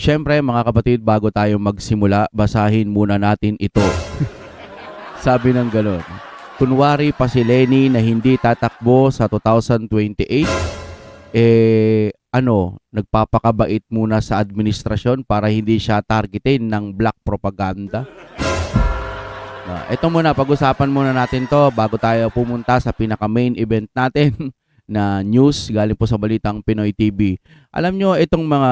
Siyempre mga kapatid, bago tayo magsimula, basahin muna natin ito. Sabi ng gano'n, kunwari pa si Lenny na hindi tatakbo sa 2028, nagpapakabait muna sa administrasyon para hindi siya targetin ng black propaganda. Ito muna, pag-usapan muna natin to bago tayo pumunta sa pinaka-main event natin na news galing po sa Balitang Pinoy TV. Alam nyo, itong mga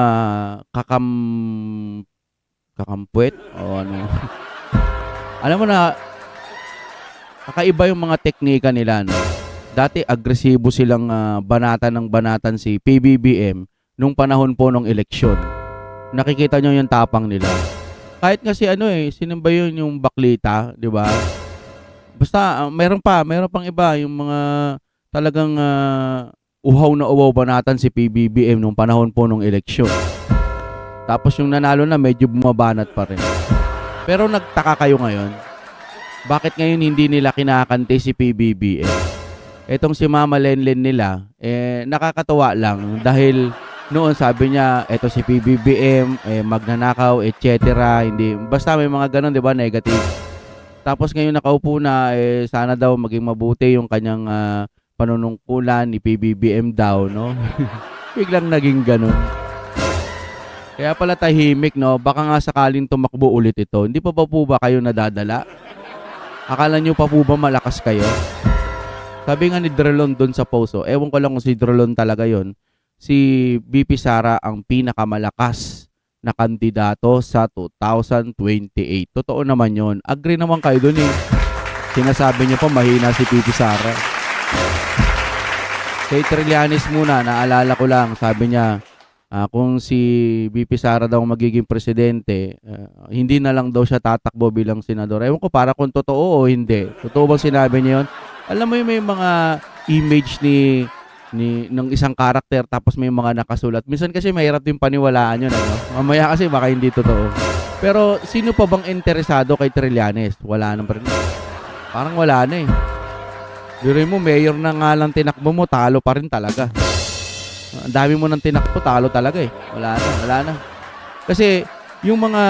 kakampwet o ano, alam mo na, kakaiba yung mga teknika nila, no? Dati agresibo silang banatan ng banatan si PBBM nung panahon po ng eleksyon. Nakikita nyo yung tapang nila. Kahit nga si sino ba yun yung Baklita, di ba? Basta mayroon pang iba yung mga talagang uhaw na uhaw banatan si PBBM nung panahon po ng eleksyon. Tapos yung nanalo na medyo bumabanat pa rin. Pero nagtaka kayo ngayon, bakit ngayon hindi nila kinakante si PBBM? Etong si Mama Lenlen nila, nakakatawa lang dahil noon sabi niya, eto si PBBM, magnanakaw, etc. Hindi, basta may mga ganun, di ba, negative. Tapos ngayon nakaupo na, sana daw maging mabuti yung kanyang panunungkulan ni PBBM daw, no? Biglang naging ganun. Kaya pala tahimik, no? Baka nga sakaling tumakbo ulit ito. Hindi pa po ba kayo nadadala? Akala nyo pa po ba malakas kayo? Sabi nga ni Drelon doon sa poso, ewan ko lang kung si Drelon talaga yon, si VP Sara ang pinakamalakas na kandidato sa 2028. Totoo naman yon. Agree naman kayo doon eh. Sinasabi niyo pa mahina si VP Sara. Kay Trillanes muna, naalala ko lang, sabi niya, kung si VP Sara daw magiging presidente, hindi na lang daw siya tatakbo bilang senador. Ewan ko para kung totoo o hindi. Totoo bang sinabi niya yun? Alam mo yung may mga image ng isang karakter tapos may mga nakasulat. Minsan kasi mahirap din paniwalaan yun. Mamaya kasi baka hindi totoo. Pero sino pa bang interesado kay Trillanes? Wala naman pa rin. Parang wala na eh. Diray mo, mayor na nga lang tinakbo mo, talo pa rin talaga. Ang dami mo nang tinakbo, talo talaga eh. Wala na. Kasi yung mga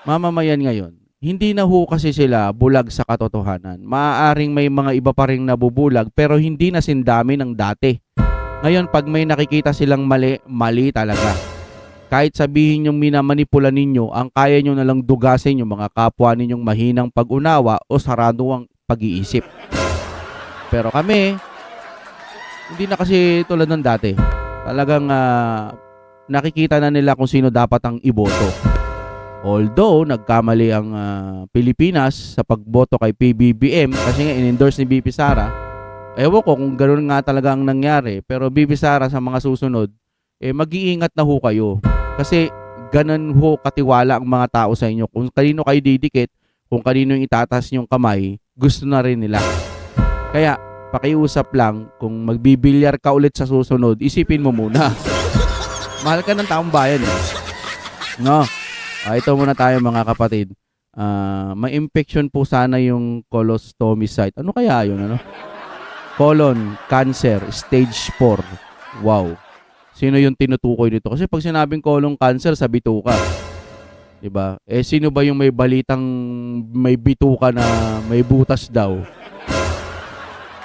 mamamayan ngayon, hindi na ho kasi sila bulag sa katotohanan. Maaaring may mga iba pa ring nabubulag pero hindi na sindami ng dati. Ngayon, pag may nakikita silang mali, mali talaga. Kahit sabihin yung minamanipula ninyo, ang kaya nyo nalang dugasin yung mga kapwa ninyong mahinang pag-unawa o sarado ang pag-iisip. Pero kami, hindi na kasi tulad ng dati. Talagang nakikita na nila kung sino dapat ang iboto. Although, nagkamali ang Pilipinas sa pagboto kay PBBM kasi nga in-endorse ni BP Sara. Ewan ko kung ganoon nga talaga ang nangyari. Pero BP Sara sa mga susunod, mag-iingat na ho kayo. Kasi ganun ho katiwala ang mga tao sa inyo. Kung kanino kayo didikit, kung kanino yung itatas yung kamay, gusto na rin nila. Kaya, pakiusap lang, kung magbibilyar ka ulit sa susunod, isipin mo muna. Mahal ka ng taong bayan eh. No? Ito muna tayo mga kapatid. May infection po sana yung colostomy site. Ano kaya yun? Colon cancer stage 4. Wow. Sino yung tinutukoy dito? Kasi pag sinabing colon cancer, sa bituka. Diba? Sino ba yung may balitang may bituka na may butas daw?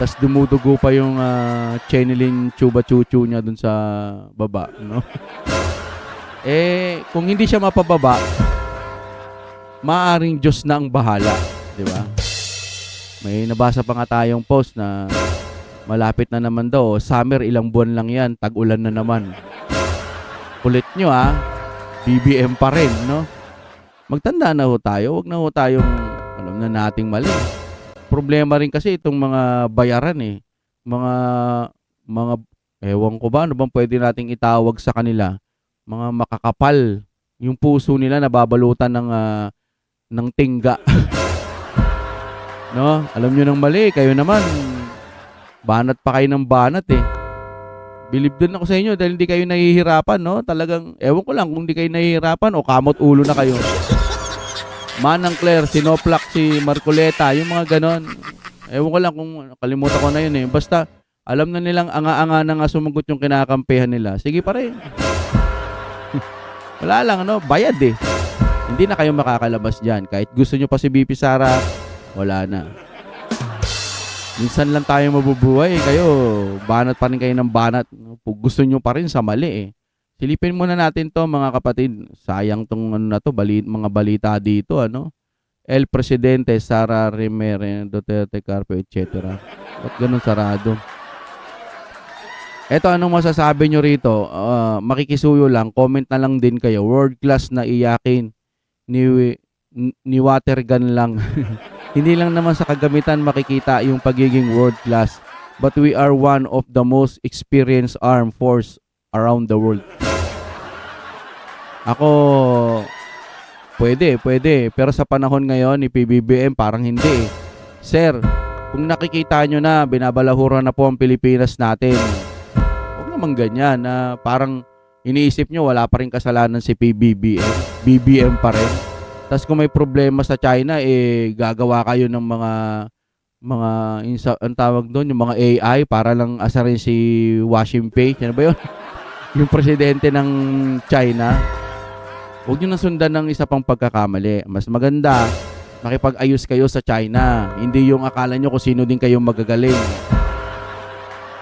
Tapos dumudugo pa yung channeling chuba-chuchu niya dun sa baba. No? Kung hindi siya mapababa, maaaring Diyos na ang bahala, di ba? May nabasa pa nga tayong post na malapit na naman daw, summer ilang buwan lang yan, tag-ulan na naman. Kulit nyo BBM pa rin, no? Magtanda na ho tayo, wag na ho tayong alam na nating mali. Problema rin kasi itong mga bayaran mga ewan ko ba, ano bang pwede nating itawag sa kanila? Mga makakapal. Yung puso nila nababalutan ng tingga. No? Alam nyo nang mali. Kayo naman, banat pa kayo ng banat eh. Believe din ako sa inyo dahil hindi kayo nahihirapan, no? Talagang, ewan ko lang kung hindi kayo nahihirapan o kamot ulo na kayo. Manang Claire, Sinoplak, si Marcoleta, yung mga ganon. Ewan ko lang kung kalimutan ko na yun eh. Basta, alam na nilang anga-anga na nga sumagot yung kinakampihan nila. Sige pa rin. Wala lang, ano, bayad eh. Hindi na kayo makakalabas dyan. Kahit gusto nyo pa si BP Sara, wala na. Minsan lang tayo mabubuhay. Kayo, banat pa rin kayo ng banat. Gusto nyo pa rin sa mali eh. Silipin muna natin to mga kapatid. Sayang tong ano na to, mga balita dito, ano. El Presidente, Sara Remer, Duterte, Carpio, etc. Ba't ganun sarado? Eto, anong masasabi nyo rito? Makikisuyo lang, comment na lang din kayo. World class na iyakin ni water gun lang. Hindi lang naman sa kagamitan makikita yung pagiging world class. But we are one of the most experienced armed force around the world. Ako, pwede. Pero sa panahon ngayon ni PBBM, parang hindi eh. Sir, kung nakikita nyo na, binabalahura na po ang Pilipinas natin. Huwag naman ganyan na parang iniisip nyo, wala pa rin kasalanan si PBBM. BBM pa rin. Tapos kung may problema sa China, eh, gagawa kayo ng ang tawag doon, yung mga AI para lang asarin si Washington Page. Ano ba yun? Yung presidente ng China. Huwag nyo nang sundan ng isa pang pagkakamali. Mas maganda, makipag-ayos kayo sa China. Hindi yung akala nyo kung sino din kayo magagaling.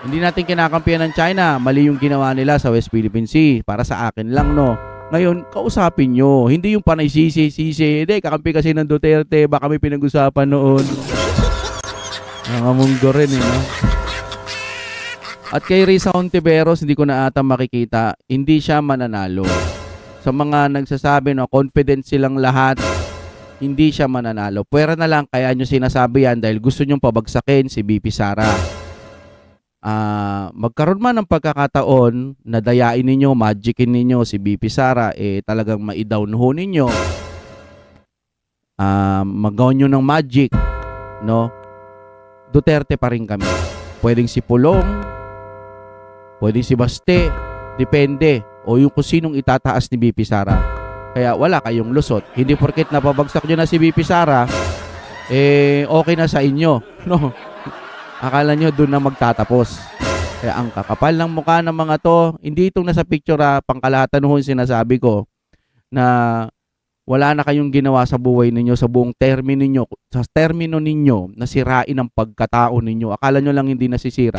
Hindi natin kinakampihan ng China. Mali yung ginawa nila sa West Philippine Sea. Para sa akin lang, no? Ngayon, kausapin nyo. Hindi yung panay sisi. Hindi, kakampi kasi ng Duterte. Baka may pinag-usapan noon. Nangamunggo rin, eh, no? At kay Risa Ontiveros, hindi ko na ata makikita. Hindi siya mananalo. Sa mga nagsasabi, no, confident silang lahat, hindi siya mananalo. Pwera na lang, kaya nyo sinasabi yan dahil gusto nyong pabagsakin si BP Sara. Magkaroon man ng pagkakataon na dayain ninyo, magicin ninyo si BP Sara, eh talagang ma-down ho ninyo. Magawa nyo ng magic, no? Duterte pa rin kami. Pwedeng si Pulong, pwedeng si Baste, depende. O yung kung sinong itataas ni BP Sara. Kaya wala kayong lusot. Hindi porket napabagsak nyo na si BP Sara, eh okay na sa inyo. No? Akala nyo doon na magtatapos. Kaya ang kakapal ng mukha ng mga to, hindi itong nasa picture pangkalahatan ho yung sinasabi ko, na wala na kayong ginawa sa buhay ninyo, sa buong termino ninyo, nasirain ang pagkatao ninyo. Akala nyo lang hindi nasisira.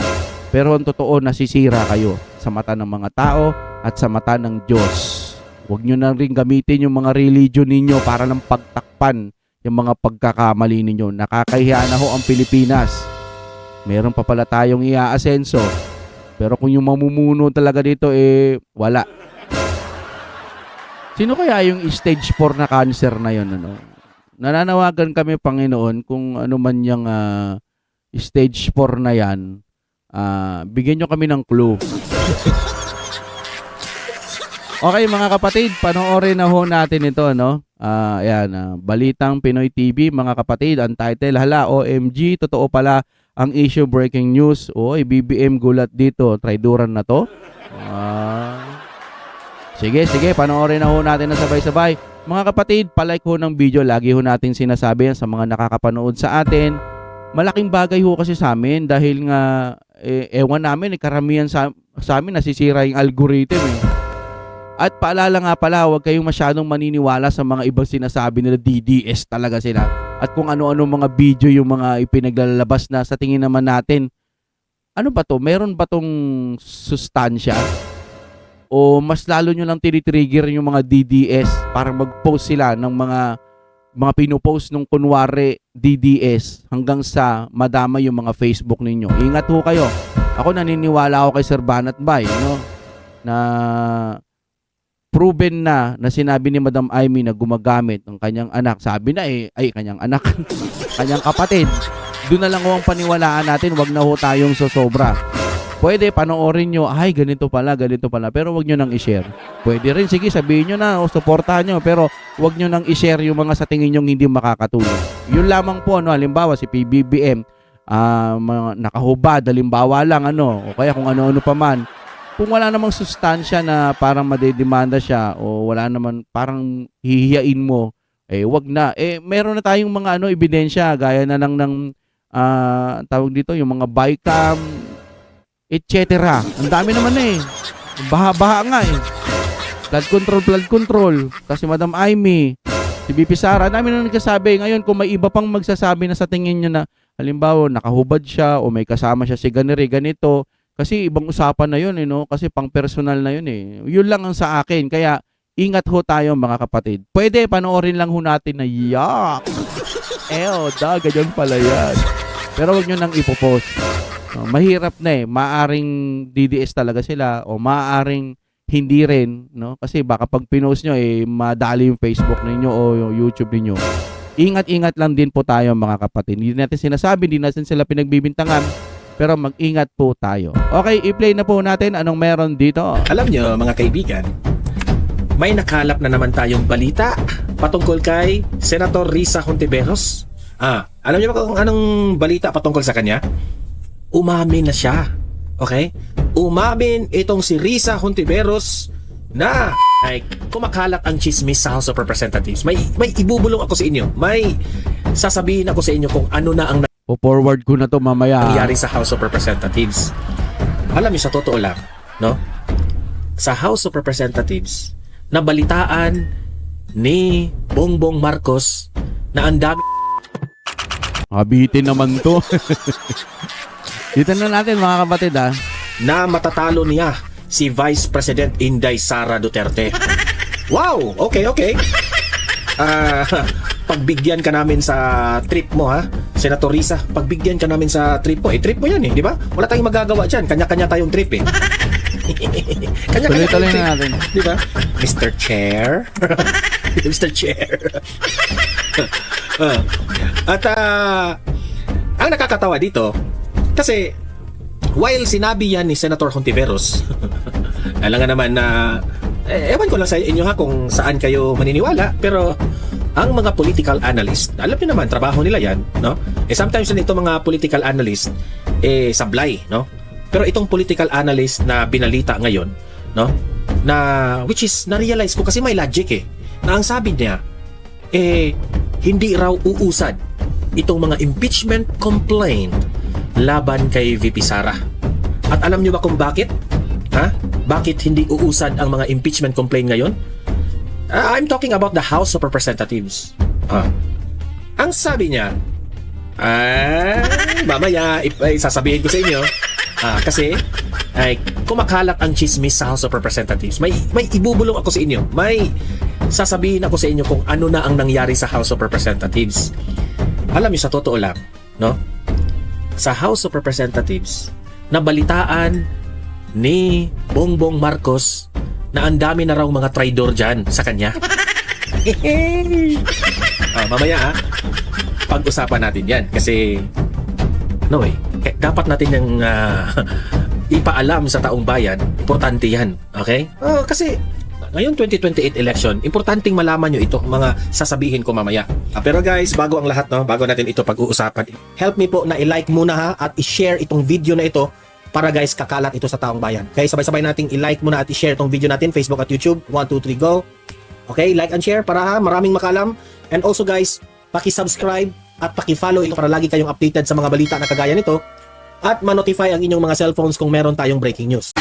Pero ang totoo, nasisira kayo sa mata ng mga tao at sa mata ng Diyos. Huwag nyo na rin gamitin yung mga religion ninyo para lang pagtakpan yung mga pagkakamali ninyo. Nakakahiya na ho ang Pilipinas. Meron pa pala tayong iaasenso. Pero kung yung mamumuno talaga dito, eh, wala. Sino kaya yung stage 4 na cancer na yun? Ano? Nananawagan kami, Panginoon, kung ano man yung stage 4 na yan, bigyan nyo kami ng clue. Okay mga kapatid, panoorin na ho natin ito, no? Ayan, Balitang Pinoy TV, mga kapatid, ang title, hala, OMG, totoo pala ang issue breaking news. Oy, BBM gulat dito, traidoran na to. Sige, panoorin na ho natin na sabay-sabay. Mga kapatid, palike ho ng video, lagi ho natin sinasabi yan sa mga nakakapanood sa atin. Malaking bagay ho kasi sa amin dahil nga, ewan namin, karamihan sa amin nasisira yung algorithm eh. At paalala nga pala, huwag kayong masyadong maniniwala sa mga ibang sinasabi nila, DDS talaga sila. At kung ano-ano mga video yung mga ipinaglalabas na sa tingin naman natin, ano ba to? Meron ba tong sustansya? O mas lalo nyo lang tinitrigger yung mga DDS para mag-post sila ng mga pinupost nung kunwari DDS hanggang sa madama yung mga Facebook ninyo. Ingat ho kayo. Ako naniniwala ako kay Sir Banat Bay, no? Na proven na sinabi ni Madam Amy na gumagamit ng kanyang anak. Sabi na kanyang anak, kanyang kapatid. Doon na lang ho ang paniwalaan natin. Wag na ho tayong sosobra. Pwede panoorin nyo, ganito pala. Pero wag nyo nang i-share. Pwede rin, sige, sabihin nyo na, suportahan nyo. Pero wag nyo nang i-share yung mga sa tingin nyo hindi makakatulong. Yun lamang po, no? Halimbawa, si PBBM, nakahubad, halimbawa lang, o kaya kung ano-ano pa man. Kung wala namang sustansya na parang madedemanda siya o wala naman parang hihiyain mo, wag na. Meron na tayong mga ebidensya gaya na lang ng tawag dito, yung mga bycam, etc. Ang dami naman Baha-baha nga Flood control. Tapos si Madam Amy, si BP Sara, dami na nagsasabi. Ngayon, kung may iba pang magsasabi na sa tingin nyo na, halimbawa, nakahubad siya o may kasama siya si ganito, kasi ibang usapan na yun, kasi pang personal na yun eh. Yun lang ang sa akin. Kaya, ingat ho tayo mga kapatid. Pwede, panoorin lang ho natin na, yak! Ganyan pala yan. Pero wag nyo nang ipopost. Mahirap na eh. Maaring DDS talaga sila o maaring hindi rin, no? Kasi baka pag pinost nyo, madali yung Facebook ninyo o yung YouTube ninyo. Ingat-ingat lang din po tayo mga kapatid. Hindi natin sinasabi, hindi natin sila pinagbibintangan, pero mag-ingat po tayo. Okay, i-play na po natin anong meron dito. Alam nyo mga kaibigan, may nakalap na naman tayong balita patungkol kay Senator Risa Hontiveros. Alam niyo ba kung anong balita patungkol sa kanya? Umamin na siya. Okay? Umamin itong si Risa Hontiveros na ay kumakalat ang chismis sa House of Representatives. May ibubulong ako sa inyo. May sasabihin ako sa inyo kung ano na ang forward ko na to mamaya. nangyari sa House of Representatives. Alam niyo, sa totoo lang, no? Sa House of Representatives, nabalitaan ni Bongbong Marcos na ang dami Kabitin naman to. Dito na natin mga kapatid na matatalo niya si Vice President Inday Sara Duterte. Wow! Okay. Pagbigyan ka namin sa trip mo Senator Risa, pagbigyan ka namin sa trip mo. Trip mo yan di ba? Wala tayong magagawa dyan. Kanya-kanya tayong trip Kanya-kanya tuloy-tuloy na natin. Di ba? Mr. Chair. Mr. Chair. At ang nakakatawa dito, kasi while sinabi yan ni Senator Hontiveros, alam nga naman na ewan ko lang sa inyo kung saan kayo maniniwala, pero ang mga political analyst, alam niyo naman, trabaho nila yan, no? Sometimes nito mga political analyst, sablay, no? Pero itong political analyst na binalita ngayon, no? Na, which is, na-realize ko kasi may logic na ang sabi niya, hindi raw uusad itong mga impeachment complaint laban kay VP Sara. At alam niyo ba kung bakit? Bakit hindi uusad ang mga impeachment complaint ngayon? I'm talking about the House of Representatives. Ang sabi niya, mamaya sasabihin ko sa inyo, kasi kumakalat ang chismis sa House of Representatives. May ibubulong ako sa inyo. May sasabihin ako sa inyo kung ano na ang nangyari sa House of Representatives. Alam niyo, sa totoo lang, no? Sa House of Representatives, nabalitaan ni Bongbong Marcos na ang dami na raw mga traidor dyan sa kanya. Mamaya pag-usapan natin yan kasi dapat natin yung ipaalam sa taong bayan. Importante yan, okay? Kasi ngayon 2028 election, importanteng malaman nyo ito, mga sasabihin ko mamaya. Pero guys, bago ang lahat, bago natin ito pag-uusapan, help me po na i-like muna at i-share itong video na ito para guys, kakalat ito sa taong bayan. Okay, sabay-sabay nating i-like muna at i-share itong video natin, Facebook at YouTube. 1, 2, 3, go! Okay, like and share para maraming makalam. And also guys, paki-subscribe at paki-follow ito para lagi kayong updated sa mga balita na kagaya nito at ma-notify ang inyong mga cellphones kung meron tayong breaking news.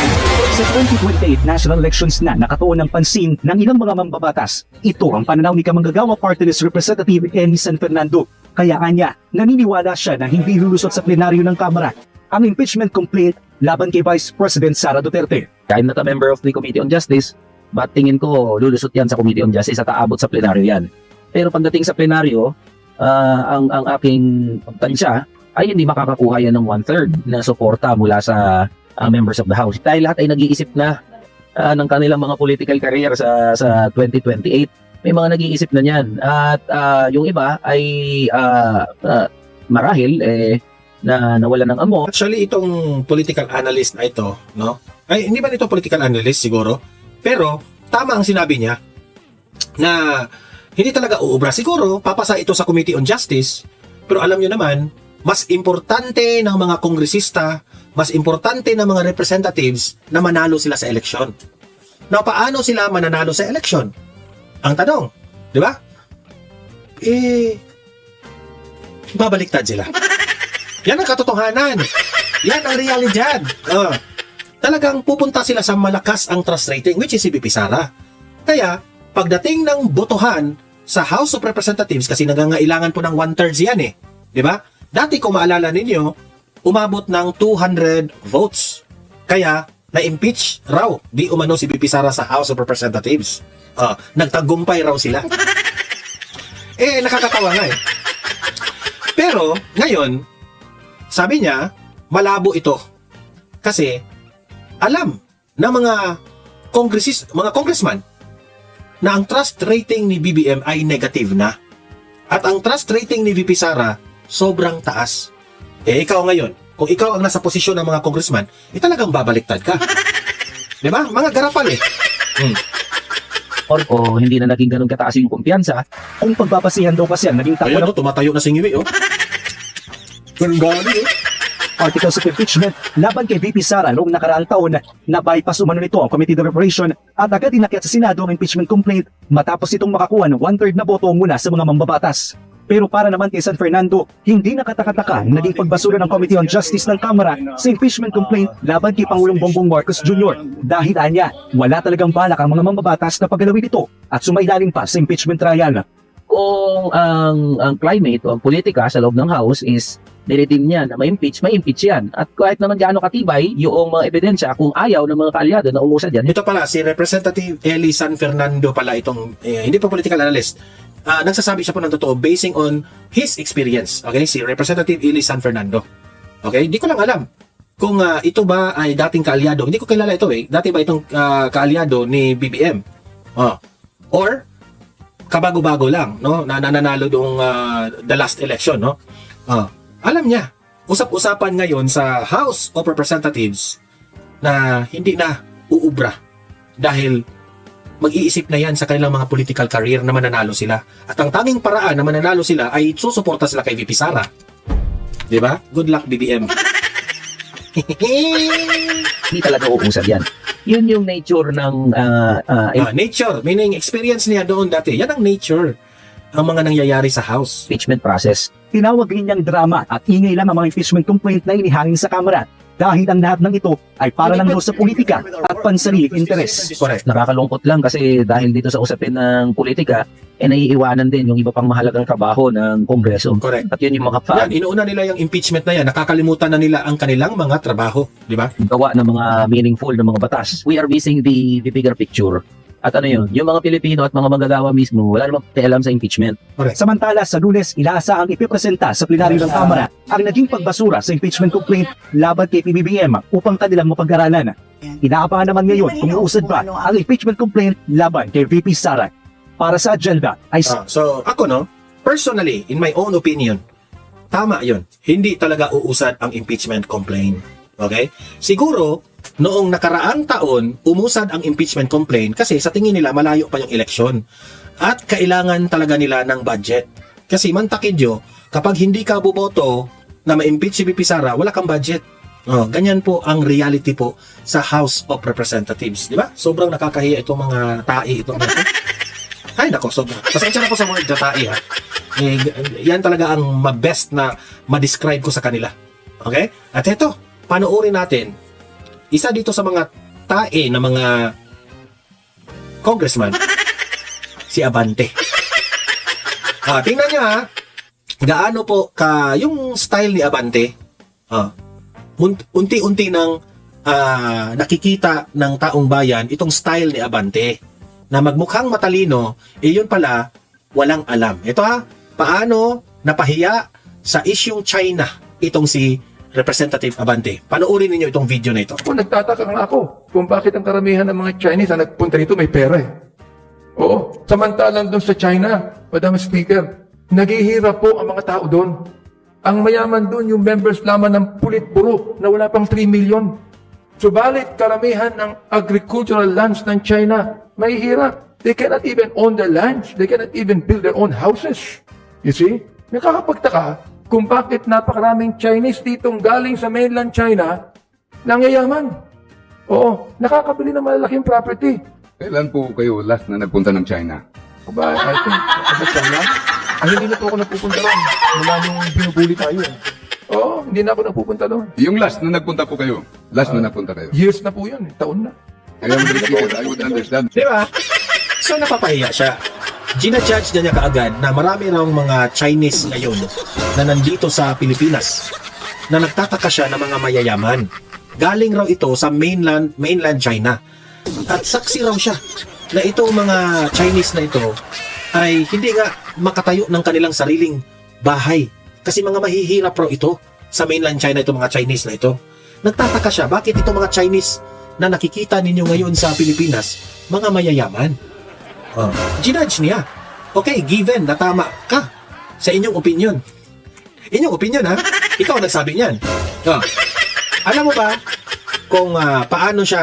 Sa 2028 national elections na nakatuon ng pansin ng ilang mga mambabatas, ito ang pananaw ni Kamanggagawa Party List Representative Amy San Fernando. Kaya anya, naniniwala siya na hindi lulusot sa plenaryo ng Kamara ang impeachment complaint laban kay Vice President Sara Duterte. I'm not a member of the Committee on Justice, but tingin ko lulusot yan sa Committee on Justice at aabot sa plenaryo yan. Pero pagdating sa plenaryo, ang aking tansya ay hindi makakakuha yan ng 1/3 na suporta mula sa members of the House. Dahil lahat ay nag-iisip na ng kanilang mga political career sa 2028. May mga nag-iisip na niyan. At yung iba ay marahil na nawala ng amo. Actually, itong political analyst na ito, no? Ay, hindi ba ito political analyst siguro? Pero, tama ang sinabi niya na hindi talaga uubra. Siguro, papasa ito sa Committee on Justice. Pero alam niyo naman, mas importante ng mga kongresista, mas importante ng mga representatives na manalo sila sa eleksyon. Now, paano sila mananalo sa eleksyon? Ang tanong, di ba? Babaliktad sila. Yan ang katotohanan. Yan ang realidad. Talagang pupunta sila sa malakas ang trust rating, which is si VP Sara. Kaya, pagdating ng botohan sa House of Representatives, kasi nangangailangan po ng 1/3 yan eh. Di ba? Dati kung maalala ninyo, umabot ng 200 votes. Kaya, na-impeach raw di umano si BP Sara sa House of Representatives. Nagtagumpay raw sila. Nakakatawa nga eh. Pero, ngayon, sabi niya, malabo ito. Kasi, alam ng mga congressman na ang trust rating ni BBM ay negative na. At ang trust rating ni VP Sara, sobrang taas. Ikaw ngayon, kung ikaw ang nasa posisyon ng mga congressman, talagang babaliktad ka. Di ba? Mga garapal eh. O hindi na naging ganun kataas yung kumpiyansa, Kung pagbabasihan daw kasi ang naging takbo Ayun, ng tumatayo na si Ngiwi, Ganun gali, articles of impeachment laban kay VP Sara noong nakaraang taon na bypass umano nito ang Committee of Reparation at agad inakyat sa Senado ang impeachment complaint matapos itong makakuha ng 1/3 na boto mula sa mga mambabatas. Pero para naman kay San Fernando, hindi nakataka-taka ang naging pagbasura ng Committee on Justice ng Kamara sa impeachment complaint laban kay Pangulong Bongbong Marcos Jr. Dahil anya, wala talagang balak ang mga mambabatas na paggalawin ito at sumailalim pa sa impeachment trial. kung ang climate o ang politika sa loob ng House is niredeem niya na ma-impeach yan. At kahit naman gaano katibay yung mga ebidensya, kung ayaw ng mga kaalyado na umusad yan, Ito pala, si Representative Eli San Fernando pala itong, hindi pa political analyst. Nagsasabi siya po ng totoo basing on his experience. Okay, si Representative Eli San Fernando. Okay, hindi ko lang alam kung ito ba ay dating kaalyado. Hindi ko kilala ito eh. Dati ba itong kaalyado ni BBM? Or kabago-bago lang, no? Nananalo doong the last election, no? Alam niya, usap-usapan ngayon sa House of Representatives na hindi na uubra dahil mag-iisip na yan sa kanilang mga political career na mananalo sila. At ang tanging paraan na mananalo sila ay susuporta sila kay VP Sara. Di ba? Good luck, BBM. hindi talaga uusad yan. Yun yung nature ng Nature, meaning experience niya doon dati. Yan ang nature ang mga nangyayari sa House. impeachment process. Tinawag rin niyang drama at ingay lang ang mga impeachment complaint na inihangin sa Kamara dahil ang lahat ng ito ay para lang daw sa politika at pansariling interes. Correct. Nakakalungkot lang kasi dahil dito sa usapin ng politika, naiiwanan din yung iba pang mahalagang trabaho ng Kongreso. Correct. At yun yung mga Yan, inuuna nila yung impeachment na yan. Nakakalimutan na nila ang kanilang mga trabaho. Di ba? gawa ng mga meaningful na mga batas. We are missing the bigger picture. At ano yun, yung mga Pilipino at mga manggagawa mismo, wala namang pakialam sa impeachment. Samantala sa Lunes, inaasahang ipipresenta sa plenaryo ng Kamara ang naging pagbasura sa impeachment complaint laban kay PBBM upang kanilang mapag-aralan. Inaabangan naman ngayon kung uusad ba ang impeachment complaint laban kay VP Sara. Para sa agenda ay So, ako personally, in my own opinion, tama yun. Hindi talaga uusad ang impeachment complaint. Okay? Siguro, noong nakaraang taon, umusad ang impeachment complaint kasi sa tingin nila malayo pa yung eleksyon. At kailangan talaga nila ng budget. Kasi mantakidyo, kapag hindi ka buboto na ma-impeach si VP Sara, wala kang budget. Ganyan po ang reality po sa House of Representatives. Di ba? Sobrang nakakahiya itong mga tae itong mga Ay, nako, sobra. Pasensya na po sa word na tae, ha. Yan talaga ang best na ma-describe ko sa kanila. Okay? At ito, panoorin natin. Isa dito sa mga tae na mga congressman, si Abante. Tingnan nyo gaano po yung style ni Abante. Unti-unti nang nakikita ng taong bayan itong style ni Abante na magmukhang matalino, yun pala walang alam. Ito paano napahiya sa isyung China itong si Representative Abante. Panoorin ninyo itong video na ito. Nagtataka nga ako kung bakit ang karamihan ng mga Chinese na nagpunta dito may pera eh. Oo. Samantalang doon sa China, Madam Speaker, naghihirap po ang mga tao doon. Ang mayaman doon yung members lamang ng Politburo na wala pang 3 million. Subalit karamihan ng agricultural lands ng China, may hirap. They cannot even own their lands. They cannot even build their own houses. You see? Nakakapagtaka kung bakit napakaraming Chinese ditong galing sa mainland China nangayaman. Oo, nakakabili ng malalaking property. Kailan po kayo last na nagpunta ng China? Ba, I think, sa China? Hindi na po ako napupunta doon. Wala nung binubuli tayo. Oo, hindi na ako napupunta doon. Yung last na nagpunta po kayo, last na nagpunta kayo. Years na po yun, taon na. Kaya Mr. Speaker, I would understand. Di ba? So napapahiya siya. Gina-judge na niya kaagad na marami raw mga Chinese ngayon na nandito sa Pilipinas na nagtataka siya ng mga mayayaman. Galing raw ito sa mainland China. At saksi raw siya na itong mga Chinese na ito ay hindi nga makatayo ng kanilang sariling bahay. Kasi mga mahihirap raw ito sa mainland China, itong mga Chinese na ito. Nagtataka siya, bakit itong mga Chinese na nakikita ninyo ngayon sa Pilipinas, mga mayayaman? Ginudge niya. Okay, given na tama ka sa inyong opinion. Inyong opinion, ha? Ikaw ang nagsabi niyan. Alam mo ba kung paano siya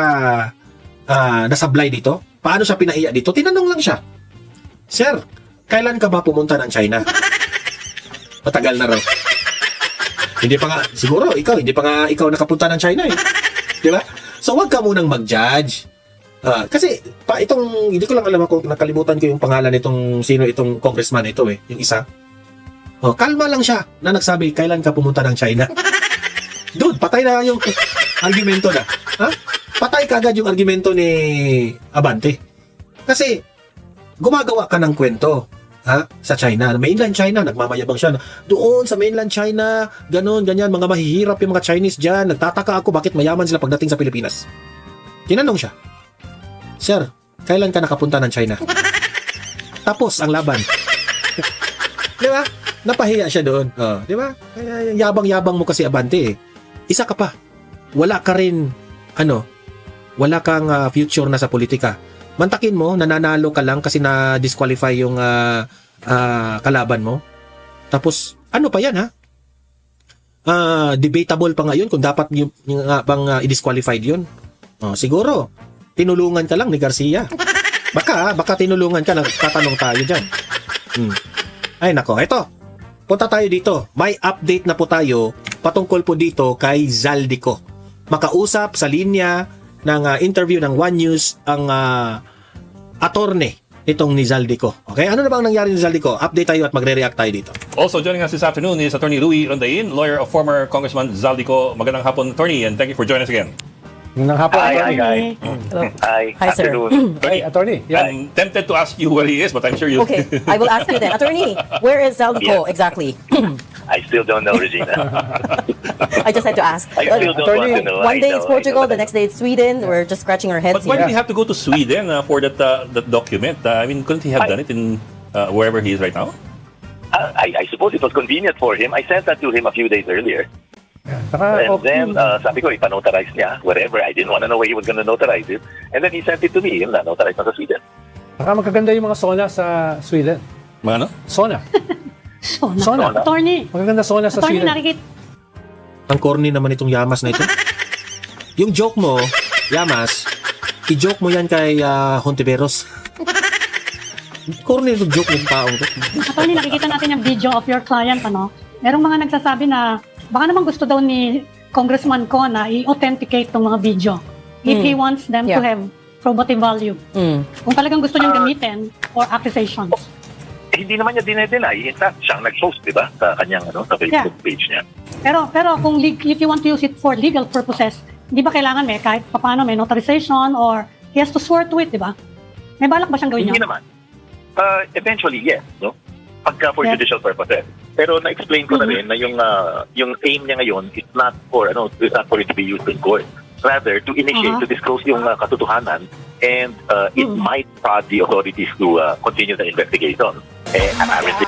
nasablay dito? Paano siya pinahiya dito? Tinanong lang siya, Sir, kailan ka ba pumunta ng China? Matagal na raw. Hindi pa nga, siguro, hindi pa nga ikaw nakapunta ng China eh. Di ba? So, wag ka munang mag-judge. Kasi, hindi ko lang alam kung nakalimutan ko yung pangalan nitong, sino itong congressman ito eh, yung isa. Kalma lang siya na nagsabi, kailan ka pumunta ng China? Dude, patay na yung argumento na. Ha? Patay kagad yung argumento ni Abante. Kasi, gumagawa ka ng kwento. Sa China, mainland China, nagmamayabang siya. Doon sa mainland China, ganon, ganyan, mga mahihirap yung mga Chinese dyan. Nagtataka ako bakit mayaman sila pagdating sa Pilipinas. Tinanong siya, Sir, kailan ka nakapunta ng China? Tapos, ang laban. Di ba? Napahiya siya doon. Di ba? Yabang-yabang mo kasi, Abante eh. Isa ka pa. Wala ka rin, wala kang future na sa politika. Mantakin mo, nananalo ka lang kasi na-disqualify yung kalaban mo. Tapos, ano pa yan, ha? Debatable pa ngayon kung dapat yung bang i-disqualified yun. Siguro, tinulungan ka lang ni Garcia. Baka tinulungan ka, tatanong tayo dyan. Ay, nako, eto. Punta tayo dito. May update na po tayo patungkol po dito kay Zaldico. Makausap sa linya ng interview ng One News ang attorney itong ni Zaldico. Okay, ano na bang nangyari ni Zaldico? Update tayo at magre-react tayo dito. Also joining us this afternoon is Attorney Louie Rondain, lawyer of former Congressman Zaldico. Magandang hapon, Attorney, and thank you for joining us again. Magandang hapon, Attorney. Hi, sir. Hi, Attorney. Yeah. I'm tempted to ask you where he is, but I'm sure you... Okay, I will ask you then. Attorney, where is Zaldico exactly? I still don't know, Regina. I just had to ask. I still don't want to know. One day it's Portugal, the next day it's Sweden. We're just scratching our heads But why here. did he have to go to Sweden for that document? I mean, couldn't he have done it in wherever he is right now? I suppose it was convenient for him. I sent that to him a few days earlier. And then, sabi ko, ipanotarize niya, wherever. I didn't want to know where he was going to notarize it. And then he sent it to me, yun na, notarize na sa Sweden. Saka magaganda yung mga sauna sa Sweden. Mga ano? Sauna. Sauna. Attorney. Magaganda sauna sa Attorney, Sweden. nakikita. Ang corny naman itong Yamas na ito. Yung joke mo, Yamas, i-joke mo yan kay Hontiveros. Corny itong joke ng taong to. Attorney, nakikita natin yung video of your client, ano? Merong mga nagsasabi na baka naman gusto daw ni Congressman ko na i-authenticate tong mga video if he wants them to have probative value. Kung talagang gusto niyang gamitin for accusations. Hindi naman niya dinedeny. In fact, siyang nag-post, di ba? Sa kanyang sa Facebook page niya. Pero kung if you want to use it for legal purposes, hindi ba kailangan kahit paano may notarization or he has to swear to it, di ba? May balak ba siyang gawin Hindi yun? naman. Eventually, yes. No? Pagka for judicial purposes. Pero na-explain ko na rin na yung aim niya ngayon is not for it to be used in court. Rather, to initiate, to disclose yung katotohanan, and it might prod the authorities to continue the investigation. Apparently.